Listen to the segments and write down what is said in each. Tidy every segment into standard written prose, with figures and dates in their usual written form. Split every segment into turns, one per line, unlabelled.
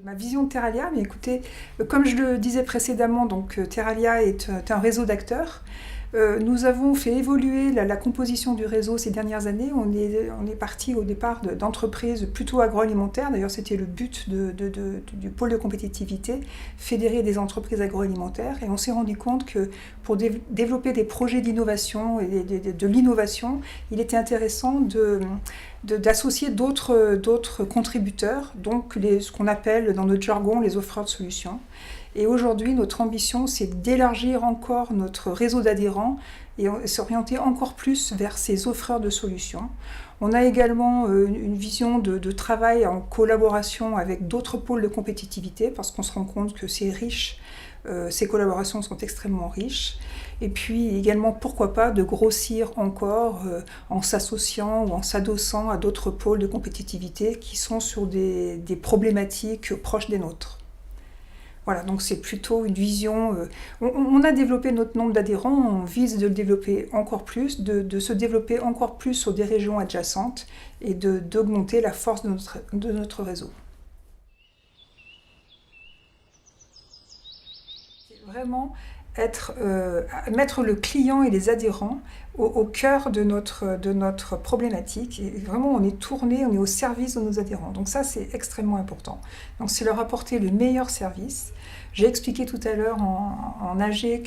Ma vision de Terralia, mais écoutez, comme je le disais précédemment, donc Terralia est un réseau d'acteurs. Nous avons fait évoluer la composition du réseau ces dernières années. On est parti au départ d'entreprises plutôt agroalimentaires. D'ailleurs, c'était le but du pôle de compétitivité, fédérer des entreprises agroalimentaires. Et on s'est rendu compte que pour développer des projets d'innovation et de l'innovation, il était intéressant d'associer d'autres contributeurs, donc ce qu'on appelle dans notre jargon les offreurs de solutions. Et aujourd'hui, notre ambition, c'est d'élargir encore notre réseau d'adhérents et s'orienter encore plus vers ces offreurs de solutions. On a également une vision de travail en collaboration avec d'autres pôles de compétitivité parce qu'on se rend compte que c'est riche, ces collaborations sont extrêmement riches. Et puis également, pourquoi pas, de grossir encore en s'associant ou en s'adossant à d'autres pôles de compétitivité qui sont sur des problématiques proches des nôtres. Voilà, donc c'est plutôt une vision. On a développé notre nombre d'adhérents, on vise de le développer encore plus, de se développer encore plus sur des régions adjacentes et d'augmenter la force de notre réseau. C'est vraiment mettre le client et les adhérents au cœur de notre problématique. Et vraiment, on est au service de nos adhérents. Donc ça, c'est extrêmement important. Donc c'est leur apporter le meilleur service. J'ai expliqué tout à l'heure en AG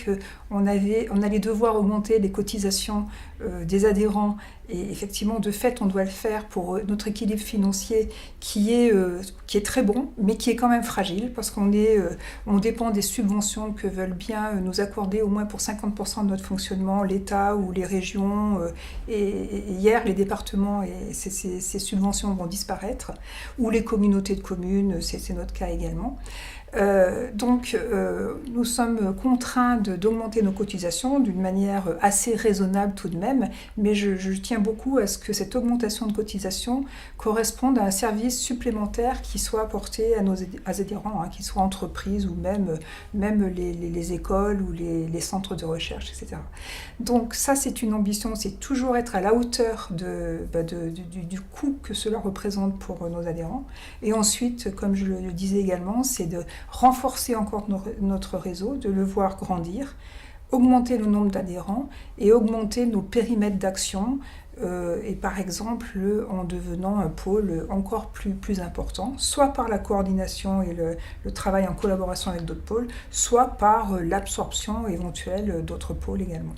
qu'on allait devoir augmenter les cotisations des adhérents. Et effectivement, de fait, on doit le faire pour notre équilibre financier qui est très bon, mais qui est quand même fragile parce on dépend des subventions que veulent bien nous accorder au moins pour 50% de notre fonctionnement, l'État ou les régions. Et hier, les départements et ces subventions vont disparaître, ou les communautés de communes, c'est notre cas également. Donc nous sommes contraints d'augmenter nos cotisations d'une manière assez raisonnable tout de même, mais je tiens beaucoup à ce que cette augmentation de cotisation corresponde à un service supplémentaire qui soit apporté à nos adhérents, qu'ils soient entreprises ou même les écoles ou les centres de recherche, etc. Donc ça, c'est une ambition, c'est toujours être à la hauteur du coût que cela représente pour nos adhérents. Et ensuite, comme je le disais également, c'est de renforcer encore notre réseau, de le voir grandir, augmenter le nombre d'adhérents et augmenter nos périmètres d'action, et par exemple en devenant un pôle encore plus important, soit par la coordination et le travail en collaboration avec d'autres pôles, soit par l'absorption éventuelle d'autres pôles également.